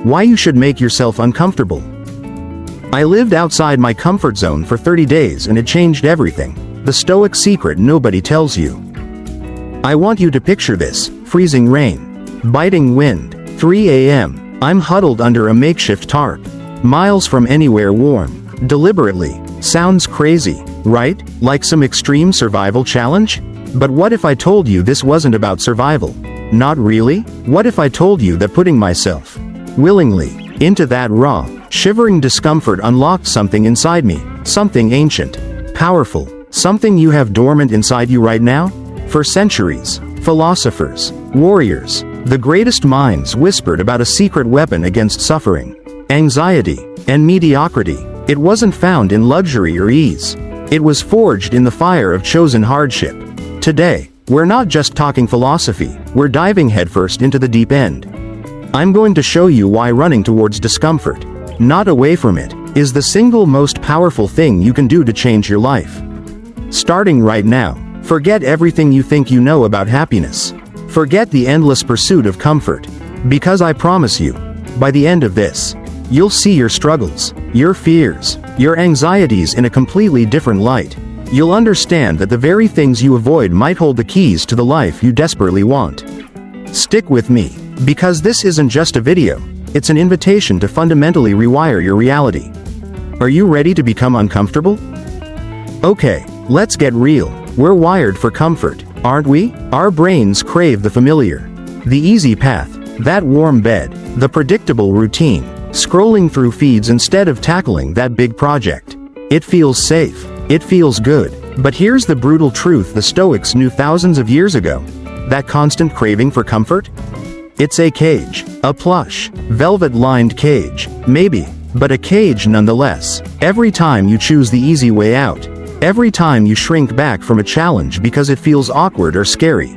Why you should make yourself uncomfortable. I lived outside my comfort zone for 30 days and it changed everything. The Stoic secret nobody tells you. I want you to picture this: freezing rain, biting wind, 3 a.m. I'm huddled under a makeshift tarp, miles from anywhere warm. Deliberately. Sounds crazy, right? Like some extreme survival challenge? But what if I told you this wasn't about survival? Not really? What if I told you that putting myself willingly into that raw, shivering discomfort unlocked something inside me, something ancient, powerful, something you have dormant inside you right now? For centuries, philosophers, warriors, the greatest minds whispered about a secret weapon against suffering, anxiety, and mediocrity. It wasn't found in luxury or ease. It was forged in the fire of chosen hardship. Today, we're not just talking philosophy, we're diving headfirst into the deep end. I'm going to show you why running towards discomfort, not away from it, is the single most powerful thing you can do to change your life. Starting right now, forget everything you think you know about happiness. Forget the endless pursuit of comfort. Because I promise you, by the end of this, you'll see your struggles, your fears, your anxieties in a completely different light. You'll understand that the very things you avoid might hold the keys to the life you desperately want. Stick with me, because this isn't just a video, it's an invitation to fundamentally rewire your reality. Are you ready to become uncomfortable? Okay, let's get real. We're wired for comfort, aren't we? Our brains crave the familiar, the easy path, that warm bed, the predictable routine. Scrolling through feeds instead of tackling that big project. It feels safe. It feels good. But here's the brutal truth the Stoics knew thousands of years ago. That constant craving for comfort? It's a cage. A plush, velvet-lined cage. Maybe, but a cage nonetheless. Every time you choose the easy way out, every time you shrink back from a challenge because it feels awkward or scary,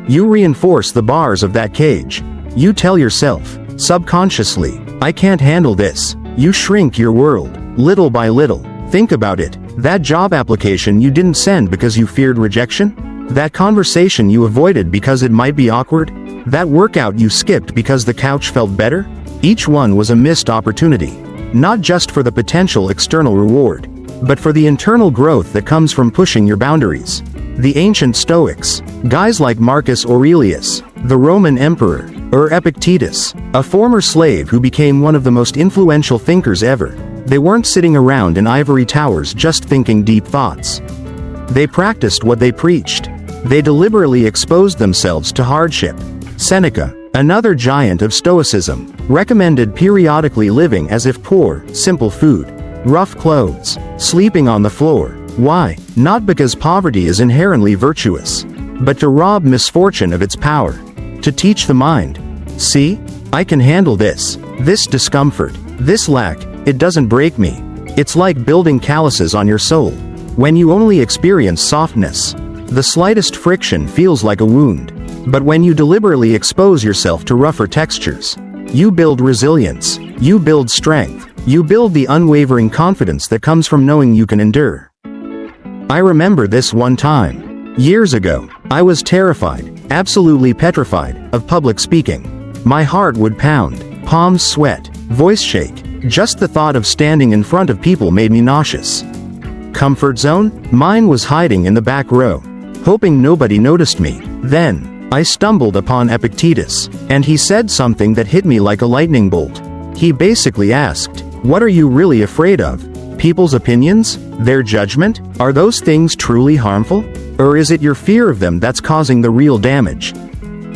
you reinforce the bars of that cage. You tell yourself, subconsciously, I can't handle this. You shrink your world, little by little. Think about it. That job application you didn't send because you feared rejection? That conversation you avoided because it might be awkward? That workout you skipped because the couch felt better? Each one was a missed opportunity. Not just for the potential external reward, but for the internal growth that comes from pushing your boundaries. The ancient Stoics, guys like Marcus Aurelius, the Roman emperor, or Epictetus, a former slave who became one of the most influential thinkers ever. They weren't sitting around in ivory towers just thinking deep thoughts. They practiced what they preached. They deliberately exposed themselves to hardship. Seneca, another giant of Stoicism, recommended periodically living as if poor, simple food, rough clothes, sleeping on the floor. Why? Not because poverty is inherently virtuous, but to rob misfortune of its power. To teach the mind, see, I can handle this discomfort, this lack, it doesn't break me. It's like building calluses on your soul. When you only experience softness, the slightest friction feels like a wound. But when you deliberately expose yourself to rougher textures, you build resilience, you build strength, you build the unwavering confidence that comes from knowing you can endure. I remember this one time. Years ago, I was terrified, absolutely petrified, of public speaking. My heart would pound, palms sweat, voice shake. Just the thought of standing in front of people made me nauseous. Comfort zone? Mine was hiding in the back row, hoping nobody noticed me. Then, I stumbled upon Epictetus, and he said something that hit me like a lightning bolt. He basically asked, what are you really afraid of? People's opinions? Their judgment? Are those things truly harmful? Or is it your fear of them that's causing the real damage?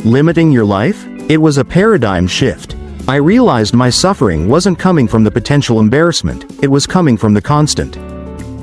Limiting your life? It was a paradigm shift. I realized my suffering wasn't coming from the potential embarrassment, it was coming from the constant,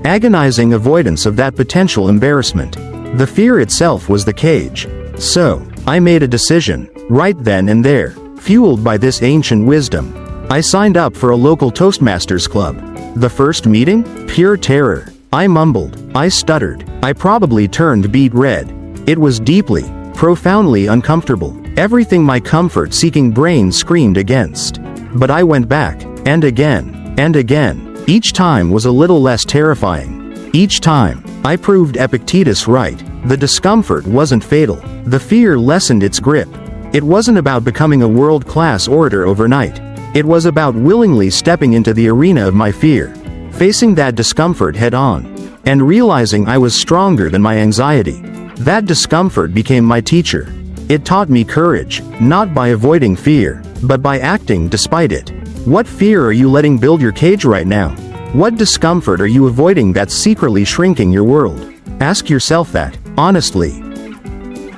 agonizing avoidance of that potential embarrassment. The fear itself was the cage. So, I made a decision, right then and there, fueled by this ancient wisdom. I signed up for a local Toastmasters club. The first meeting? Pure terror. I mumbled, I stuttered, I probably turned beet red. It was deeply, profoundly uncomfortable. Everything my comfort-seeking brain screamed against. But I went back, and again, and again. Each time was a little less terrifying. Each time, I proved Epictetus right. The discomfort wasn't fatal. The fear lessened its grip. It wasn't about becoming a world-class orator overnight. It was about willingly stepping into the arena of my fear, facing that discomfort head-on, and realizing I was stronger than my anxiety. That discomfort became my teacher. It taught me courage, not by avoiding fear, but by acting despite it. What fear are you letting build your cage right now? What discomfort are you avoiding that's secretly shrinking your world? Ask yourself that, honestly.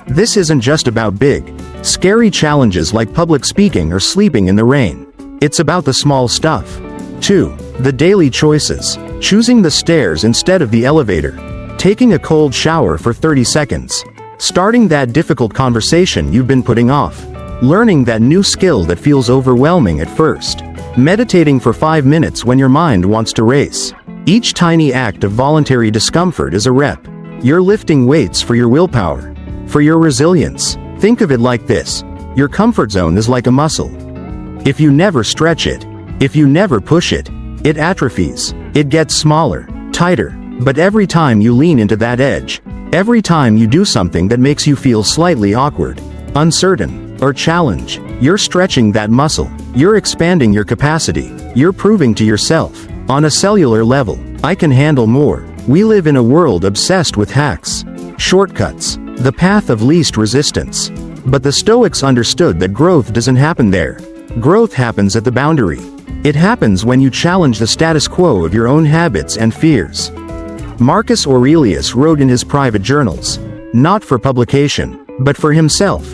This isn't just about big, scary challenges like public speaking or sleeping in the rain. It's about the small stuff. 2. The daily choices. Choosing the stairs instead of the elevator. Taking a cold shower for 30 seconds. Starting that difficult conversation you've been putting off. Learning that new skill that feels overwhelming at first. Meditating for 5 minutes when your mind wants to race. Each tiny act of voluntary discomfort is a rep. You're lifting weights for your willpower, for your resilience. Think of it like this. Your comfort zone is like a muscle. If you never stretch it, if you never push it, it atrophies. It gets smaller, tighter. But every time you lean into that edge, every time you do something that makes you feel slightly awkward, uncertain, or challenged, you're stretching that muscle. You're expanding your capacity. You're proving to yourself, on a cellular level, I can handle more. We live in a world obsessed with hacks, shortcuts, the path of least resistance. But the Stoics understood that growth doesn't happen there. Growth happens at the boundary. It happens when you challenge the status quo of your own habits and fears. Marcus Aurelius wrote in his private journals, not for publication, but for himself.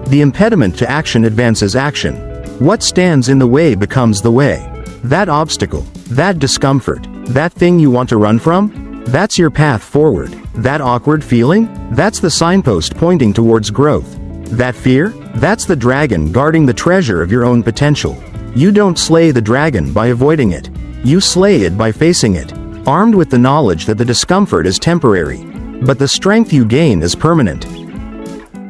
The impediment to action advances action. What stands in the way becomes the way. That obstacle, that discomfort, that thing you want to run from, that's your path forward. That awkward feeling, that's the signpost pointing towards growth. That fear, that's the dragon guarding the treasure of your own potential. You don't slay the dragon by avoiding it. You slay it by facing it, armed with the knowledge that the discomfort is temporary, but the strength you gain is permanent.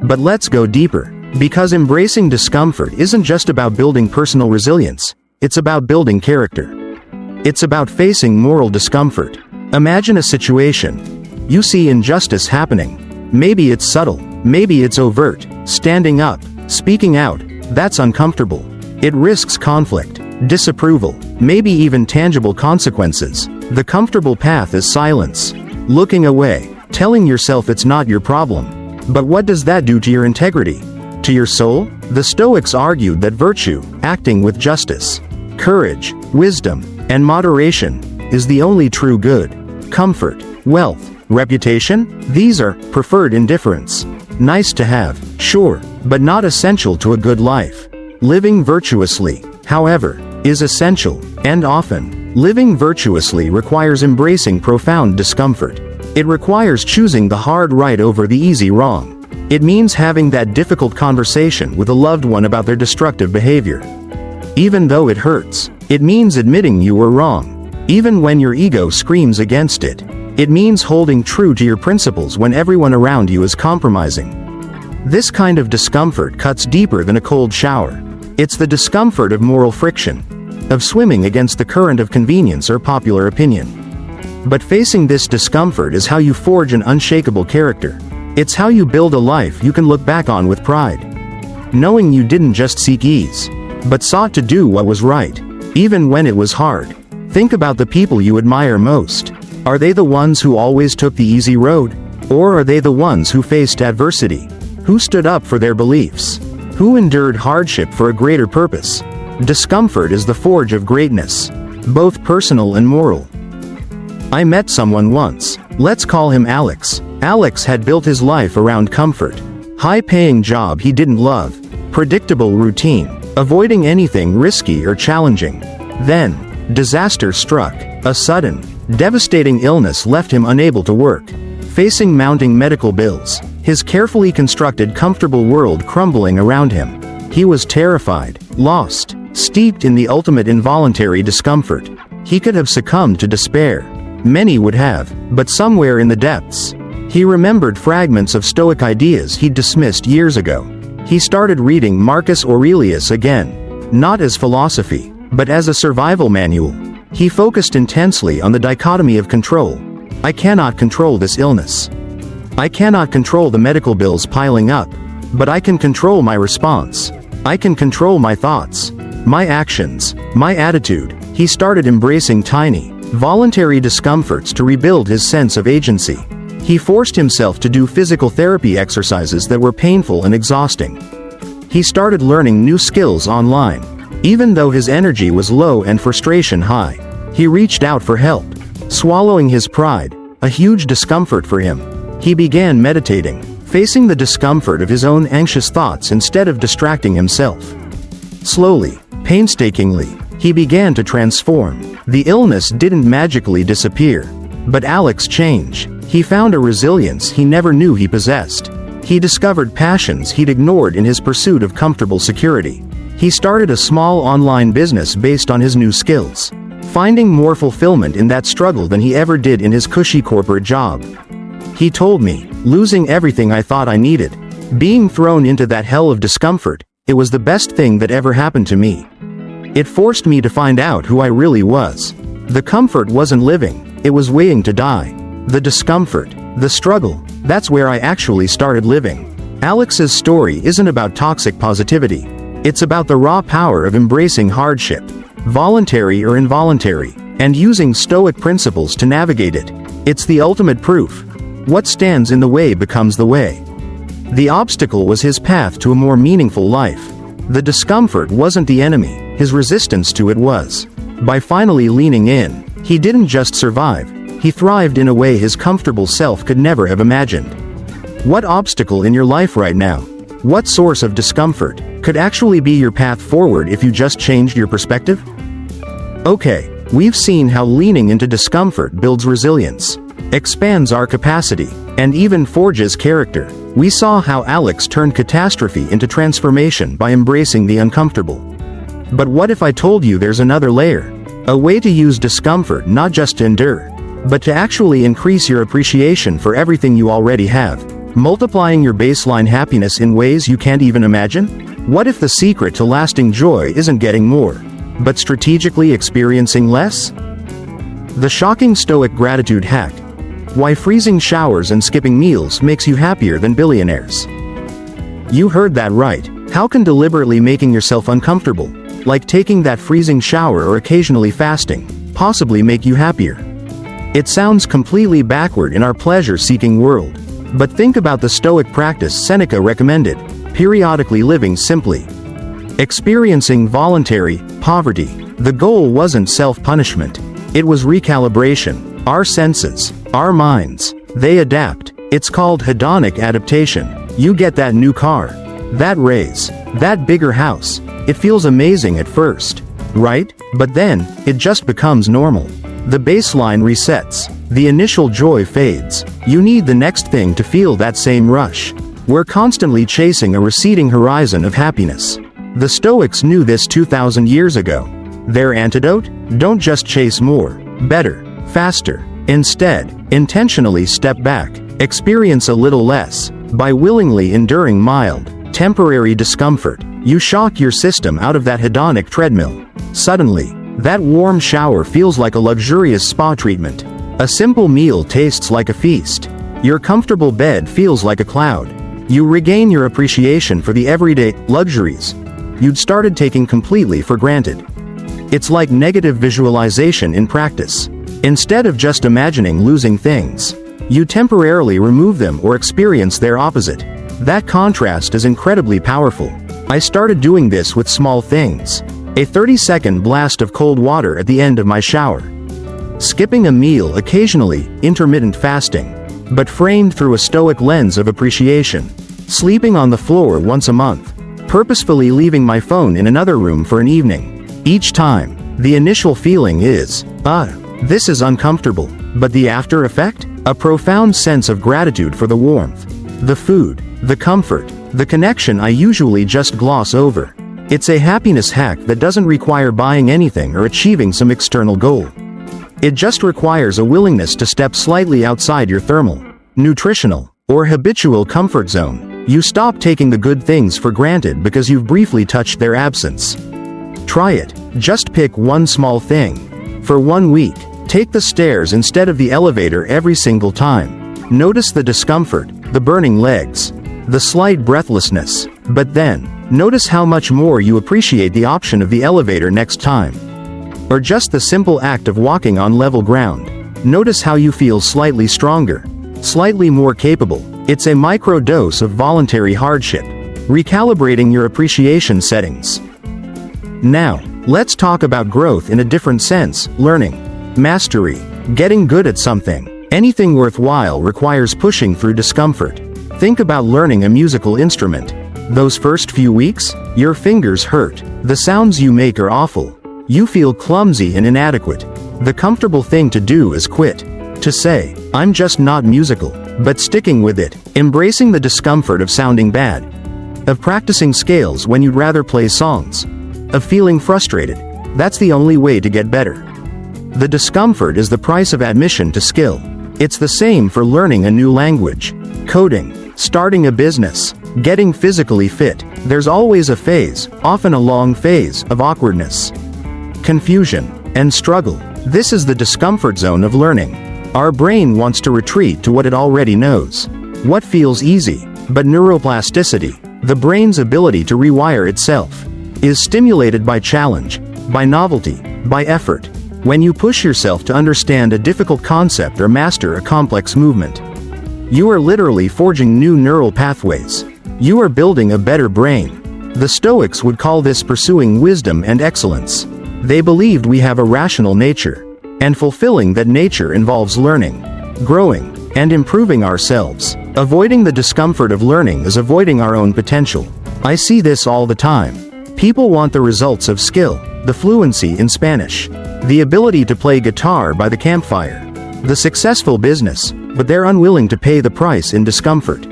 But let's go deeper, because embracing discomfort isn't just about building personal resilience, it's about building character. It's about facing moral discomfort. Imagine a situation. You see injustice happening. Maybe it's subtle, maybe it's overt. Standing up, speaking out, that's uncomfortable. It risks conflict, disapproval, maybe even tangible consequences. The comfortable path is silence. Looking away, telling yourself it's not your problem. But what does that do to your integrity? To your soul? The Stoics argued that virtue, acting with justice, courage, wisdom, and moderation, is the only true good. Comfort, wealth, reputation? These are preferred indifference. Nice to have, sure, but not essential to a good life. Living virtuously, however, is essential, and often, living virtuously requires embracing profound discomfort. It requires choosing the hard right over the easy wrong. It means having that difficult conversation with a loved one about their destructive behavior. Even though it hurts, it means admitting you were wrong, even when your ego screams against it. It means holding true to your principles when everyone around you is compromising. This kind of discomfort cuts deeper than a cold shower. It's the discomfort of moral friction, of swimming against the current of convenience or popular opinion. But facing this discomfort is how you forge an unshakable character. It's how you build a life you can look back on with pride, knowing you didn't just seek ease, but sought to do what was right, even when it was hard. Think about the people you admire most. Are they the ones who always took the easy road? Or are they the ones who faced adversity? Who stood up for their beliefs? Who endured hardship for a greater purpose? Discomfort is the forge of greatness, both personal and moral. I met someone once. Let's call him Alex. Alex had built his life around comfort. High-paying job he didn't love. Predictable routine. Avoiding anything risky or challenging. Then, disaster struck. A sudden, devastating illness left him unable to work. Facing mounting medical bills, his carefully constructed comfortable world crumbling around him. He was terrified, lost, steeped in the ultimate involuntary discomfort. He could have succumbed to despair. Many would have, but somewhere in the depths, he remembered fragments of Stoic ideas he'd dismissed years ago. He started reading Marcus Aurelius again, not as philosophy, but as a survival manual. He focused intensely on the dichotomy of control. I cannot control this illness. I cannot control the medical bills piling up, but I can control my response. I can control my thoughts. my actions, my attitude. He started embracing tiny, voluntary discomforts to rebuild his sense of agency. He forced himself to do physical therapy exercises that were painful and exhausting. He started learning new skills online. Even though his energy was low and frustration high, he reached out for help. Swallowing his pride, a huge discomfort for him, he began meditating, facing the discomfort of his own anxious thoughts instead of distracting himself. Slowly, painstakingly, he began to transform. The illness didn't magically disappear, but Alex changed. He found a resilience he never knew he possessed. He discovered passions he'd ignored in his pursuit of comfortable security. He started a small online business based on his new skills, finding more fulfillment in that struggle than he ever did in his cushy corporate job. He told me, losing everything I thought I needed, being thrown into that hell of discomfort, it was the best thing that ever happened to me. It forced me to find out who I really was. The comfort wasn't living, it was waiting to die. The discomfort, the struggle, that's where I actually started living. Alex's story isn't about toxic positivity. It's about the raw power of embracing hardship, voluntary or involuntary, and using Stoic principles to navigate it. It's the ultimate proof. What stands in the way becomes the way. The obstacle was his path to a more meaningful life. The discomfort wasn't the enemy, his resistance to it was. By finally leaning in, he didn't just survive, he thrived in a way his comfortable self could never have imagined. What obstacle in your life right now, what source of discomfort, could actually be your path forward if you just changed your perspective? Okay, we've seen how leaning into discomfort builds resilience, expands our capacity, and even forges character. We saw how Alex turned catastrophe into transformation by embracing the uncomfortable. But what if I told you there's another layer? A way to use discomfort not just to endure, but to actually increase your appreciation for everything you already have, multiplying your baseline happiness in ways you can't even imagine? What if the secret to lasting joy isn't getting more, but strategically experiencing less? The shocking Stoic gratitude hack. Why freezing showers and skipping meals makes you happier than billionaires. You heard that right. How can deliberately making yourself uncomfortable, like taking that freezing shower or occasionally fasting, possibly make you happier? It sounds completely backward in our pleasure-seeking world. But think about the Stoic practice Seneca recommended, periodically living simply. Experiencing voluntary poverty. The goal wasn't self-punishment. It was recalibration. Our senses, our minds, they adapt. It's called hedonic adaptation. You get that new car, that raise, that bigger house. It feels amazing at first, right? But then, it just becomes normal. The baseline resets. The initial joy fades. You need the next thing to feel that same rush. We're constantly chasing a receding horizon of happiness. The Stoics knew this 2,000 years ago. Their antidote? Don't just chase more, better, faster. Instead, intentionally step back, experience a little less. By willingly enduring mild, temporary discomfort, you shock your system out of that hedonic treadmill. Suddenly, that warm shower feels like a luxurious spa treatment. A simple meal tastes like a feast. Your comfortable bed feels like a cloud. You regain your appreciation for the everyday luxuries you'd started taking completely for granted. It's like negative visualization in practice. Instead of just imagining losing things, you temporarily remove them or experience their opposite. That contrast is incredibly powerful. I started doing this with small things. A 30-second blast of cold water at the end of my shower. Skipping a meal occasionally, intermittent fasting, but framed through a Stoic lens of appreciation. Sleeping on the floor once a month. Purposefully leaving my phone in another room for an evening. Each time, the initial feeling is, this is uncomfortable. But the after effect? A profound sense of gratitude for the warmth, the food, the comfort, the connection I usually just gloss over. It's a happiness hack that doesn't require buying anything or achieving some external goal. It just requires a willingness to step slightly outside your thermal, nutritional, or habitual comfort zone. You stop taking the good things for granted because you've briefly touched their absence. Try it. Just pick one small thing. For 1 week, take the stairs instead of the elevator every single time. Notice the discomfort, the burning legs, the slight breathlessness. But then, Notice how much more you appreciate the option of the elevator next time. Or just the simple act of walking on level ground. Notice how you feel slightly stronger, slightly more capable. It's a micro dose of voluntary hardship, recalibrating your appreciation settings. Now, let's talk about growth in a different sense: learning, mastery, getting good at something. Anything worthwhile requires pushing through discomfort. Think about learning a musical instrument. Those first few weeks, your fingers hurt. The sounds you make are awful. You feel clumsy and inadequate. The comfortable thing to do is quit. To say, "I'm just not musical," but sticking with it, embracing the discomfort of sounding bad, of practicing scales when you'd rather play songs, of feeling frustrated. That's the only way to get better. The discomfort is the price of admission to skill. It's the same for learning a new language, coding, starting a business, getting physically fit. There's always a phase, often a long phase, of awkwardness, confusion, and struggle. This is the discomfort zone of learning. Our brain wants to retreat to what it already knows, what feels easy. But neuroplasticity, the brain's ability to rewire itself, is stimulated by challenge, by novelty, by effort. When you push yourself to understand a difficult concept or master a complex movement, you are literally forging new neural pathways. You are building a better brain. The Stoics would call this pursuing wisdom and excellence. They believed we have a rational nature, and fulfilling that nature involves learning, growing, and improving ourselves. Avoiding the discomfort of learning is avoiding our own potential. I see this all the time. People want the results of skill, the fluency in Spanish, the ability to play guitar by the campfire, the successful business, but they're unwilling to pay the price in discomfort.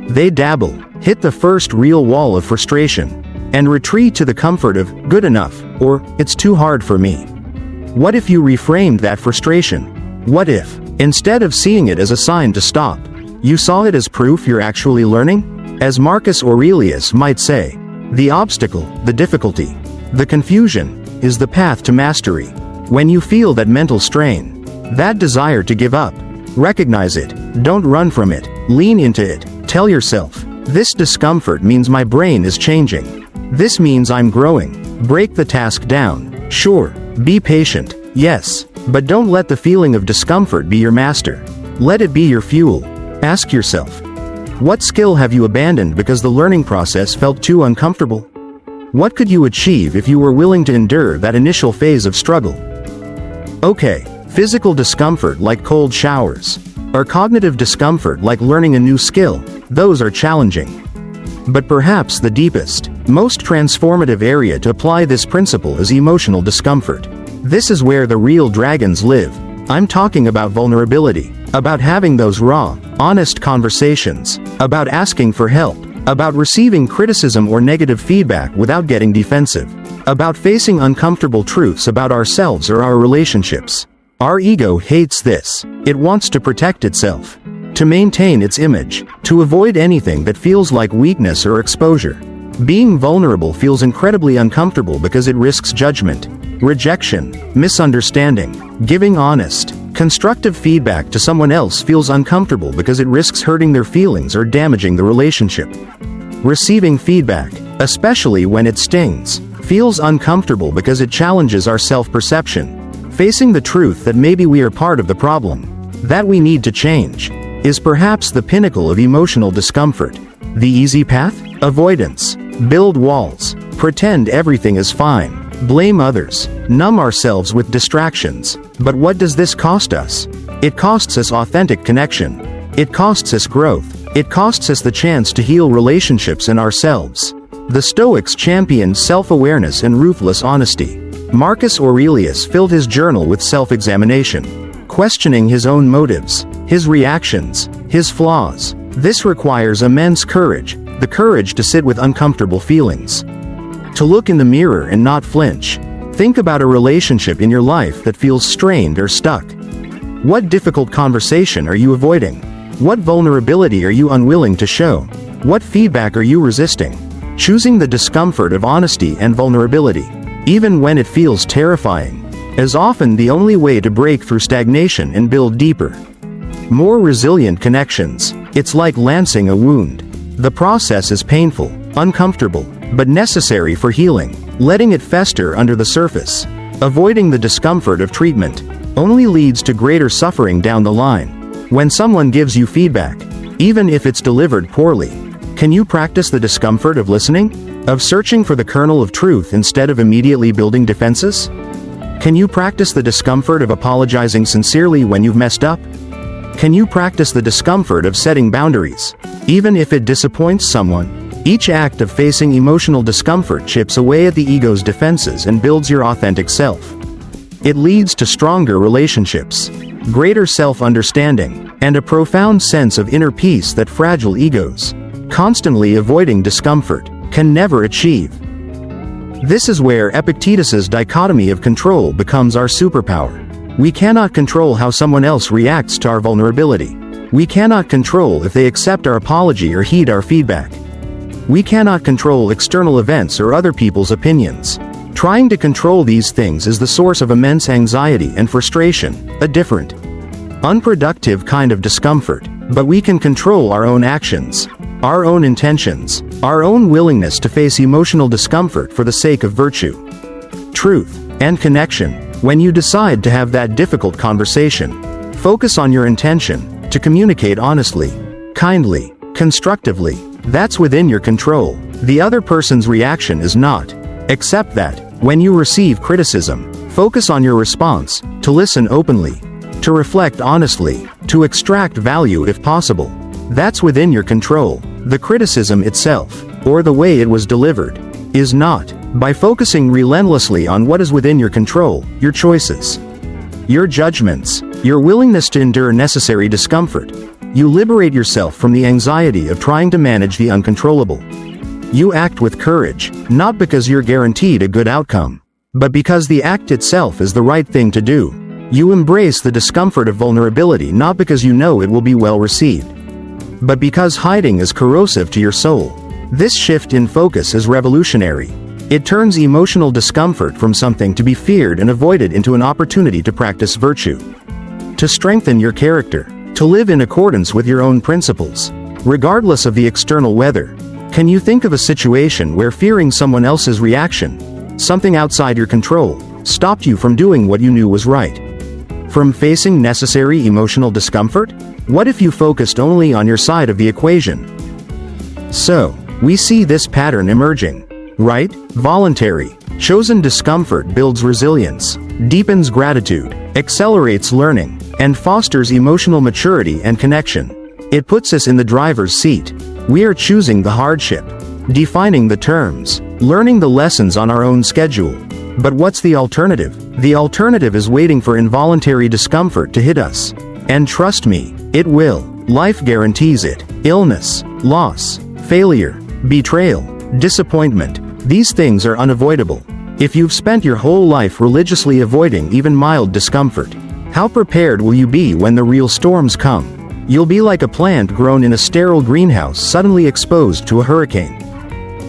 They dabble, hit the first real wall of frustration, and retreat to the comfort of good enough, or it's too hard for me. What if you reframed that frustration? What if, instead of seeing it as a sign to stop, you saw it as proof you're actually learning? As Marcus Aurelius might say, the obstacle, the difficulty, the confusion, is the path to mastery. When you feel that mental strain, that desire to give up, recognize it, don't run from it, lean into it. Tell yourself, this discomfort means my brain is changing. This means I'm growing. Break the task down. Sure, be patient, yes, but don't let the feeling of discomfort be your master. Let it be your fuel. Ask yourself, what skill have you abandoned because the learning process felt too uncomfortable? What could you achieve if you were willing to endure that initial phase of struggle? Okay, physical discomfort like cold showers, or cognitive discomfort like learning a new skill, those are challenging. But perhaps the deepest, most transformative area to apply this principle is emotional discomfort. This is where the real dragons live. I'm talking about vulnerability, about having those raw, honest conversations, about asking for help, about receiving criticism or negative feedback without getting defensive, about facing uncomfortable truths about ourselves or our relationships. Our ego hates this. It wants to protect itself, to maintain its image, to avoid anything that feels like weakness or exposure. Being vulnerable feels incredibly uncomfortable because it risks judgment, rejection, misunderstanding. Giving honest, constructive feedback to someone else feels uncomfortable because it risks hurting their feelings or damaging the relationship. Receiving feedback, especially when it stings, feels uncomfortable because it challenges our self-perception. Facing the truth that maybe we are part of the problem, that we need to change, is perhaps the pinnacle of emotional discomfort. The easy path? Avoidance. Build walls. Pretend everything is fine. Blame others. Numb ourselves with distractions. But what does this cost us? It costs us authentic connection. It costs us growth. It costs us the chance to heal relationships and ourselves. The Stoics championed self-awareness and ruthless honesty. Marcus Aurelius filled his journal with self-examination, questioning his own motives, his reactions, his flaws. This requires immense courage, the courage to sit with uncomfortable feelings, to look in the mirror and not flinch. Think about a relationship in your life that feels strained or stuck. What difficult conversation are you avoiding? What vulnerability are you unwilling to show? What feedback are you resisting? Choosing the discomfort of honesty and vulnerability, even when it feels terrifying, is often the only way to break through stagnation and build deeper, more resilient connections. It's like lancing a wound. The process is painful, uncomfortable, but necessary for healing. Letting it fester under the surface, avoiding the discomfort of treatment, only leads to greater suffering down the line. When someone gives you feedback, even if it's delivered poorly, can you practice the discomfort of listening? Of searching for the kernel of truth instead of immediately building defenses? Can you practice the discomfort of apologizing sincerely when you've messed up? Can you practice the discomfort of setting boundaries, even if it disappoints someone? Each act of facing emotional discomfort chips away at the ego's defenses and builds your authentic self. It leads to stronger relationships, greater self-understanding, and a profound sense of inner peace that fragile egos, constantly avoiding discomfort, can never achieve. This is where Epictetus's dichotomy of control becomes our superpower. We cannot control how someone else reacts to our vulnerability. We cannot control if they accept our apology or heed our feedback. We cannot control external events or other people's opinions. Trying to control these things is the source of immense anxiety and frustration, a different, unproductive kind of discomfort. But we can control our own actions, our own intentions, our own willingness to face emotional discomfort for the sake of virtue, truth, and connection. When you decide to have that difficult conversation, focus on your intention to communicate honestly, kindly, constructively. That's within your control. The other person's reaction is not. Accept that. When you receive criticism, focus on your response, to listen openly, to reflect honestly, to extract value if possible. That's within your control. The criticism itself, or the way it was delivered, is not. By focusing relentlessly on what is within your control, your choices, your judgments, your willingness to endure necessary discomfort, you liberate yourself from the anxiety of trying to manage the uncontrollable. You act with courage, not because you're guaranteed a good outcome, but because the act itself is the right thing to do. You embrace the discomfort of vulnerability not because you know it will be well received, but because hiding is corrosive to your soul. This shift in focus is revolutionary. It turns emotional discomfort from something to be feared and avoided into an opportunity to practice virtue, to strengthen your character, to live in accordance with your own principles, regardless of the external weather. Can you think of a situation where fearing someone else's reaction, something outside your control, stopped you from doing what you knew was right? From facing necessary emotional discomfort? What if you focused only on your side of the equation? So, we see this pattern emerging, right? Voluntary, chosen discomfort builds resilience, deepens gratitude, accelerates learning, and fosters emotional maturity and connection. It puts us in the driver's seat. We are choosing the hardship, defining the terms, learning the lessons on our own schedule. But what's the alternative? The alternative is waiting for involuntary discomfort to hit us. And trust me, it will. Life guarantees it. Illness, loss, failure, betrayal, disappointment. These things are unavoidable. If you've spent your whole life religiously avoiding even mild discomfort, how prepared will you be when the real storms come? You'll be like a plant grown in a sterile greenhouse suddenly exposed to a hurricane.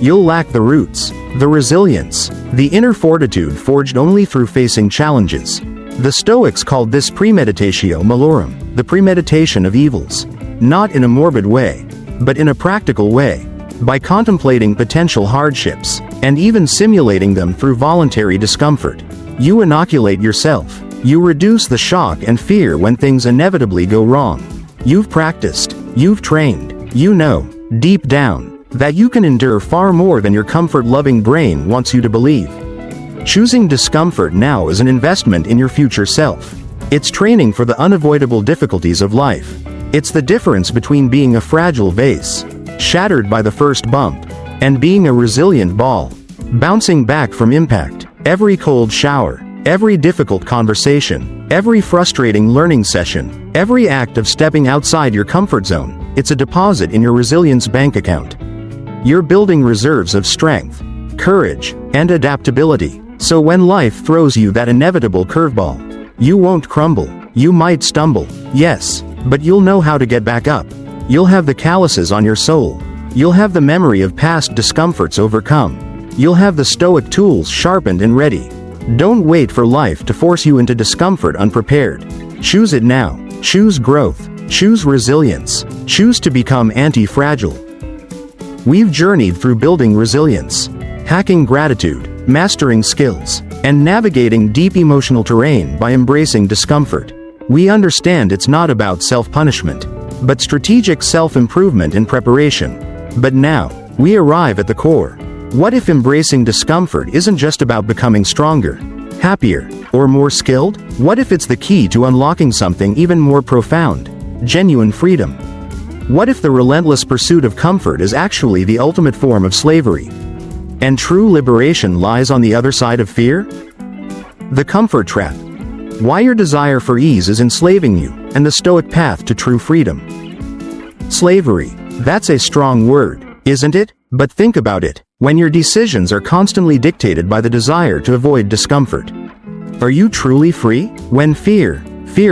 You'll lack the roots, the resilience, the inner fortitude forged only through facing challenges. The Stoics called this premeditatio malorum, the premeditation of evils. Not in a morbid way, but in a practical way. By contemplating potential hardships, and even simulating them through voluntary discomfort, you inoculate yourself. You reduce the shock and fear when things inevitably go wrong. You've practiced, you've trained, you know, deep down, that you can endure far more than your comfort-loving brain wants you to believe. Choosing discomfort now is an investment in your future self. It's training for the unavoidable difficulties of life. It's the difference between being a fragile vase, shattered by the first bump, and being a resilient ball, bouncing back from impact. Every cold shower, every difficult conversation, every frustrating learning session, every act of stepping outside your comfort zone, it's a deposit in your resilience bank account. You're building reserves of strength, courage, and adaptability. So when life throws you that inevitable curveball, you won't crumble. You might stumble, yes, but you'll know how to get back up. You'll have the calluses on your soul. You'll have the memory of past discomforts overcome. You'll have the Stoic tools sharpened and ready. Don't wait for life to force you into discomfort unprepared. Choose it now. Choose growth. Choose resilience. Choose to become anti-fragile. We've journeyed through building resilience, hacking gratitude, mastering skills, and navigating deep emotional terrain by embracing discomfort. We understand it's not about self-punishment, but strategic self-improvement in preparation. But now, we arrive at the core. What if embracing discomfort isn't just about becoming stronger, happier, or more skilled? What if it's the key to unlocking something even more profound, genuine freedom? What if the relentless pursuit of comfort is actually the ultimate form of slavery, and true liberation lies on the other side of fear? The comfort trap. Why your desire for ease is enslaving you, and the Stoic path to true freedom. Slavery. That's a strong word, isn't it? But think about it. When your decisions are constantly dictated by the desire to avoid discomfort, are you truly free? When fear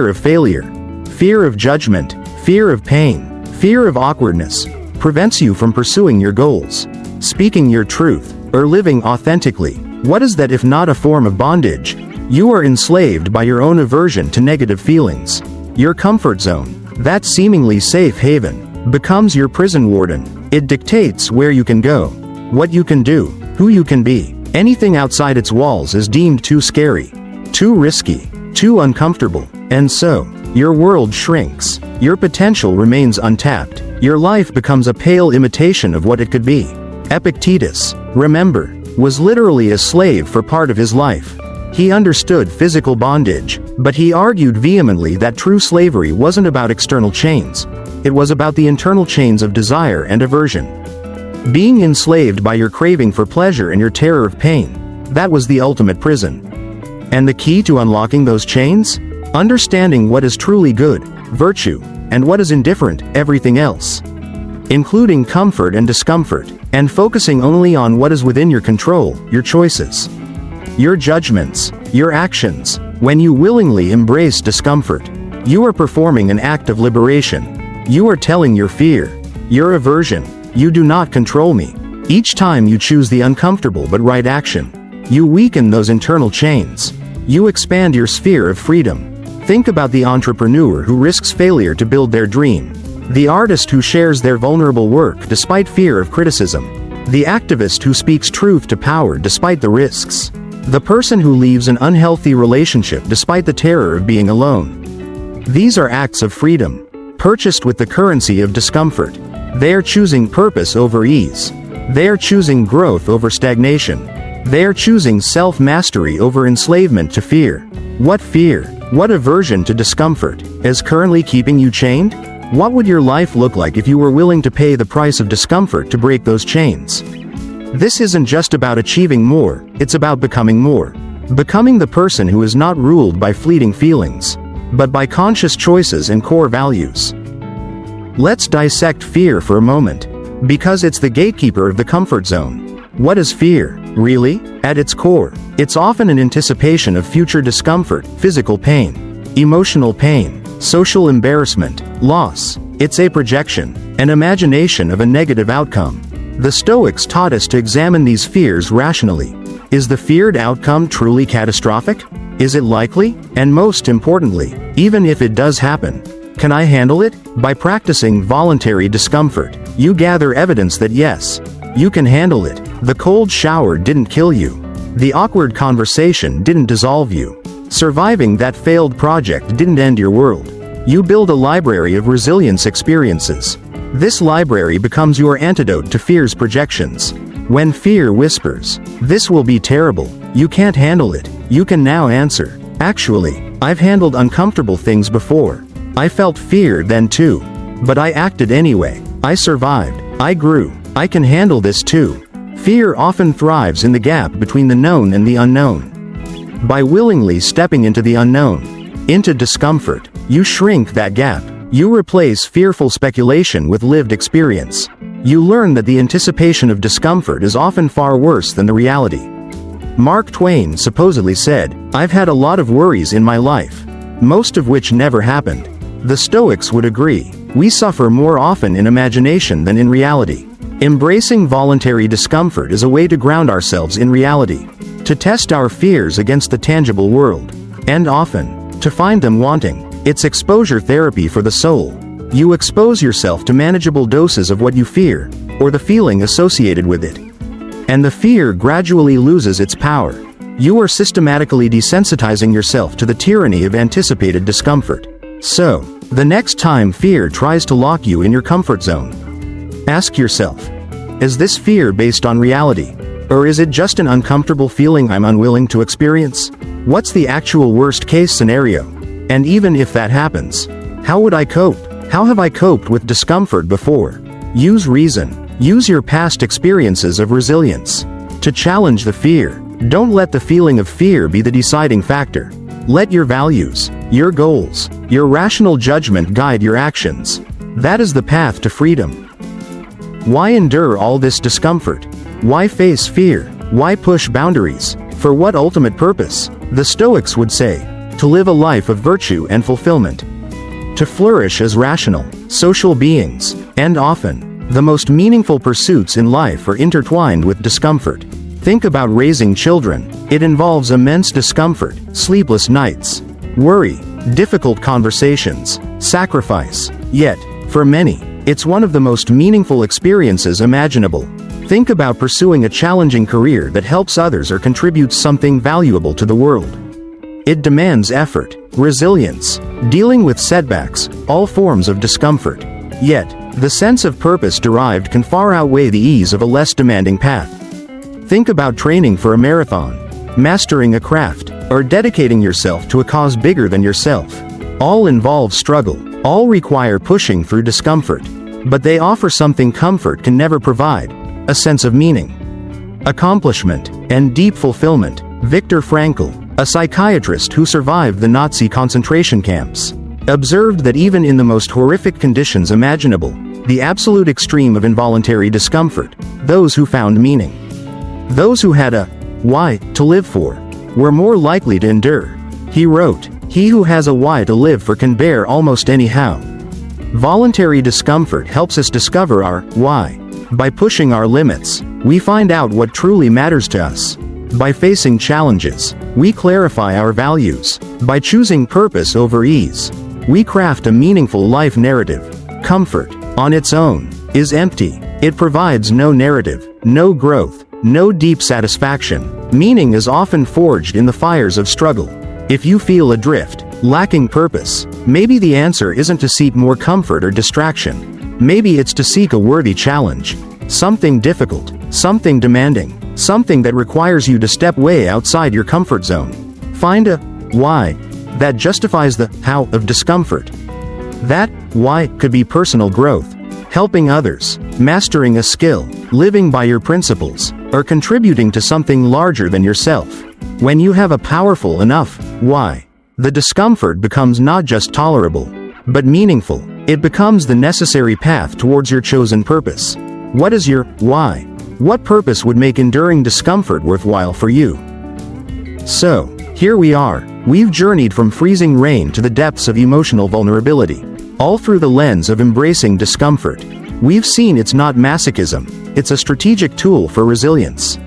of failure, fear of judgment, fear of pain, fear of awkwardness, prevents you from pursuing your goals, speaking your truth, or living authentically, what is that if not a form of bondage? You are enslaved by your own aversion to negative feelings. Your comfort zone, that seemingly safe haven, becomes your prison warden. It dictates where you can go, what you can do, who you can be. Anything outside its walls is deemed too scary, too risky, too uncomfortable, and so, your world shrinks. Your potential remains untapped. Your life becomes a pale imitation of what it could be. Epictetus, remember, was literally a slave for part of his life. He understood physical bondage, but he argued vehemently that true slavery wasn't about external chains. It was about the internal chains of desire and aversion. Being enslaved by your craving for pleasure and your terror of pain, that was the ultimate prison. And the key to unlocking those chains? Understanding what is truly good, virtue, and what is indifferent, everything else, including comfort and discomfort, and focusing only on what is within your control, your choices, your judgments, your actions. When you willingly embrace discomfort, you are performing an act of liberation. You are telling your fear, your aversion, you do not control me. Each time you choose the uncomfortable but right action, you weaken those internal chains. You expand your sphere of freedom. Think about the entrepreneur who risks failure to build their dream, the artist who shares their vulnerable work despite fear of criticism, the activist who speaks truth to power despite the risks, the person who leaves an unhealthy relationship despite the terror of being alone. These are acts of freedom, purchased with the currency of discomfort. They are choosing purpose over ease. They are choosing growth over stagnation. They are choosing self-mastery over enslavement to fear. What fear, what aversion to discomfort, is currently keeping you chained? What would your life look like if you were willing to pay the price of discomfort to break those chains? This isn't just about achieving more, it's about becoming more. Becoming the person who is not ruled by fleeting feelings, but by conscious choices and core values. Let's dissect fear for a moment, because it's the gatekeeper of the comfort zone. What is fear, really? At its core, it's often an anticipation of future discomfort, physical pain, emotional pain, social embarrassment, loss. It's a projection, an imagination of a negative outcome. The Stoics taught us to examine these fears rationally. Is the feared outcome truly catastrophic? Is it likely? And most importantly, even if it does happen, can I handle it? By practicing voluntary discomfort, you gather evidence that yes, you can handle it. The cold shower didn't kill you. The awkward conversation didn't dissolve you. Surviving that failed project didn't end your world. You build a library of resilience experiences. This library becomes your antidote to fear's projections. When fear whispers, "This will be terrible, you can't handle it," you can now answer, "Actually, I've handled uncomfortable things before. I felt fear then too. But I acted anyway. I survived. I grew. I can handle this too." Fear often thrives in the gap between the known and the unknown. By willingly stepping into the unknown, into discomfort, you shrink that gap. You replace fearful speculation with lived experience. You learn that the anticipation of discomfort is often far worse than the reality. Mark Twain supposedly said, "I've had a lot of worries in my life, most of which never happened." The Stoics would agree. We suffer more often in imagination than in reality. Embracing voluntary discomfort is a way to ground ourselves in reality, to test our fears against the tangible world, and often, to find them wanting. It's exposure therapy for the soul. You expose yourself to manageable doses of what you fear, or the feeling associated with it. And the fear gradually loses its power. You are systematically desensitizing yourself to the tyranny of anticipated discomfort. So, the next time fear tries to lock you in your comfort zone, ask yourself, is this fear based on reality? Or is it just an uncomfortable feeling I'm unwilling to experience? What's the actual worst-case scenario? And even if that happens, how would I cope? How have I coped with discomfort before? Use reason. Use your past experiences of resilience to challenge the fear. Don't let the feeling of fear be the deciding factor. Let your values, your goals, your rational judgment guide your actions. That is the path to freedom. Why endure all this discomfort? Why face fear? Why push boundaries? For what ultimate purpose? The Stoics would say, to live a life of virtue and fulfillment. To flourish as rational, social beings, and often, the most meaningful pursuits in life are intertwined with discomfort. Think about raising children. It involves immense discomfort, sleepless nights, worry, difficult conversations, sacrifice. Yet, for many, it's one of the most meaningful experiences imaginable. Think about pursuing a challenging career that helps others or contributes something valuable to the world. It demands effort, resilience, dealing with setbacks, all forms of discomfort. Yet, the sense of purpose derived can far outweigh the ease of a less demanding path. Think about training for a marathon, mastering a craft, or dedicating yourself to a cause bigger than yourself. All involve struggle, all require pushing through discomfort. But they offer something comfort can never provide, a sense of meaning, accomplishment, and deep fulfillment. Viktor Frankl, a psychiatrist who survived the Nazi concentration camps, observed that even in the most horrific conditions imaginable, the absolute extreme of involuntary discomfort, those who found meaning, those who had a why to live for, were more likely to endure. He wrote, "He who has a why to live for can bear almost anyhow." Voluntary discomfort helps us discover our why. By pushing our limits, we find out what truly matters to us. By facing challenges, we clarify our values. By choosing purpose over ease, we craft a meaningful life narrative. Comfort, on its own, is empty. It provides no narrative, no growth, no deep satisfaction. Meaning is often forged in the fires of struggle. If you feel adrift, lacking purpose, maybe the answer isn't to seek more comfort or distraction. Maybe it's to seek a worthy challenge. Something difficult, something demanding, something that requires you to step way outside your comfort zone. Find a why that justifies the how of discomfort. That why could be personal growth, helping others, mastering a skill, living by your principles, or contributing to something larger than yourself. When you have a powerful enough why, the discomfort becomes not just tolerable, but meaningful. It becomes the necessary path towards your chosen purpose. What is your why? What purpose would make enduring discomfort worthwhile for you? So, here we are. We've journeyed from freezing rain to the depths of emotional vulnerability, all through the lens of embracing discomfort. We've seen it's not masochism, it's a strategic tool for resilience,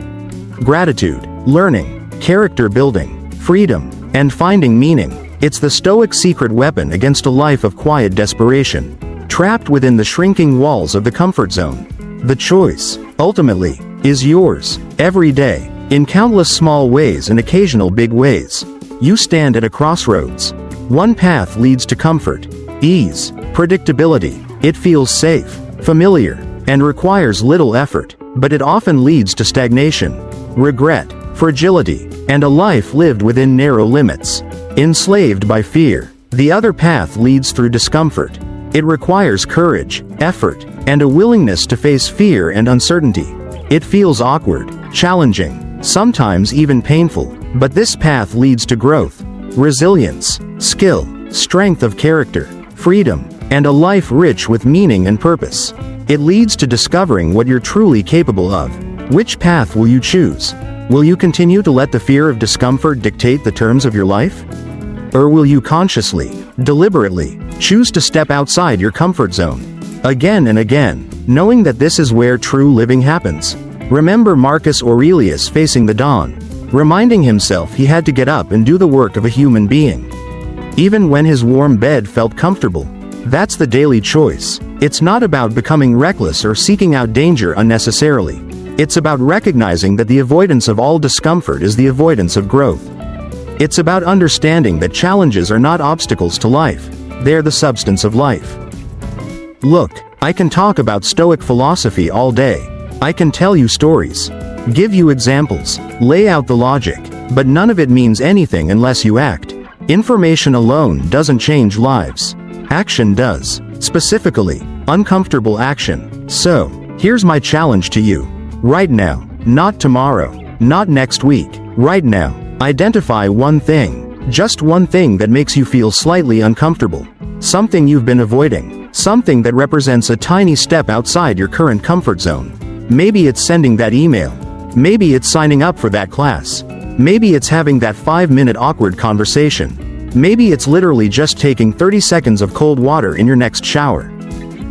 gratitude, learning, character building, freedom, and finding meaning. It's the Stoic secret weapon against a life of quiet desperation, trapped within the shrinking walls of the comfort zone. The choice, ultimately, is yours. Every day, in countless small ways and occasional big ways, you stand at a crossroads. One path leads to comfort, ease, predictability. It feels safe, familiar, and requires little effort, but it often leads to stagnation, regret, fragility, and a life lived within narrow limits, enslaved by fear. The other path leads through discomfort. It requires courage, effort, and a willingness to face fear and uncertainty. It feels awkward, challenging, sometimes even painful, but this path leads to growth, resilience, skill, strength of character, freedom, and a life rich with meaning and purpose. It leads to discovering what you're truly capable of. Which path will you choose? Will you continue to let the fear of discomfort dictate the terms of your life? Or will you consciously, deliberately, choose to step outside your comfort zone? Again and again, knowing that this is where true living happens. Remember Marcus Aurelius facing the dawn, reminding himself he had to get up and do the work of a human being. Even when his warm bed felt comfortable, That's the daily choice. It's not about becoming reckless or seeking out danger unnecessarily. It's about recognizing that the avoidance of all discomfort is the avoidance of growth. It's about understanding that challenges are not obstacles to life. They're the substance of life. Look, I can talk about Stoic philosophy all day. I can tell you stories, give you examples, lay out the logic, but none of it means anything unless you act. Information alone doesn't change lives. Action does. Specifically, uncomfortable action. So, here's my challenge to you. Right now, not tomorrow, not next week, right now, identify one thing, just one thing that makes you feel slightly uncomfortable. Something you've been avoiding, something that represents a tiny step outside your current comfort zone. Maybe it's sending that email. Maybe it's signing up for that class. Maybe it's having that 5-minute awkward conversation. Maybe it's literally just taking 30 seconds of cold water in your next shower.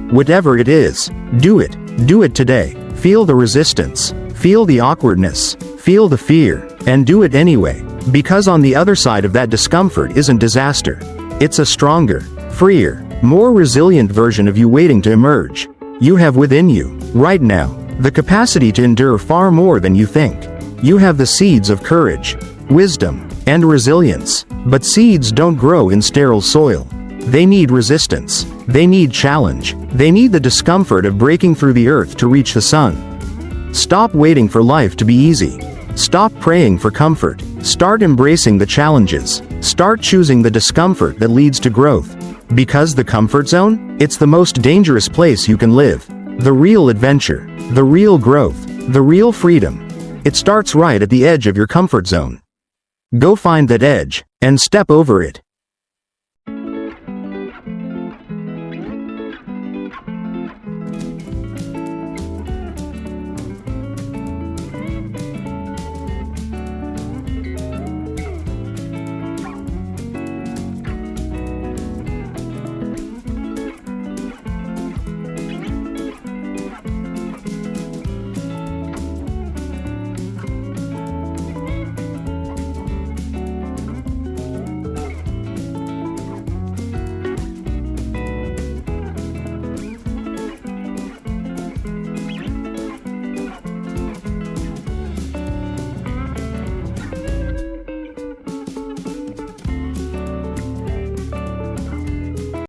Whatever it is, do it. Do it today. Feel the resistance. Feel the awkwardness. Feel the fear. And do it anyway. Because on the other side of that discomfort isn't disaster. It's a stronger, freer, more resilient version of you waiting to emerge. You have within you, right now, the capacity to endure far more than you think. You have the seeds of courage, wisdom, and resilience. But seeds don't grow in sterile soil. They need resistance. They need challenge. They need the discomfort of breaking through the earth to reach the sun. Stop waiting for life to be easy. Stop praying for comfort. Start embracing the challenges. Start choosing the discomfort that leads to growth. Because the comfort zone? It's the most dangerous place you can live. The real adventure, the real growth, the real freedom. It starts right at the edge of your comfort zone. Go find that edge, and step over it.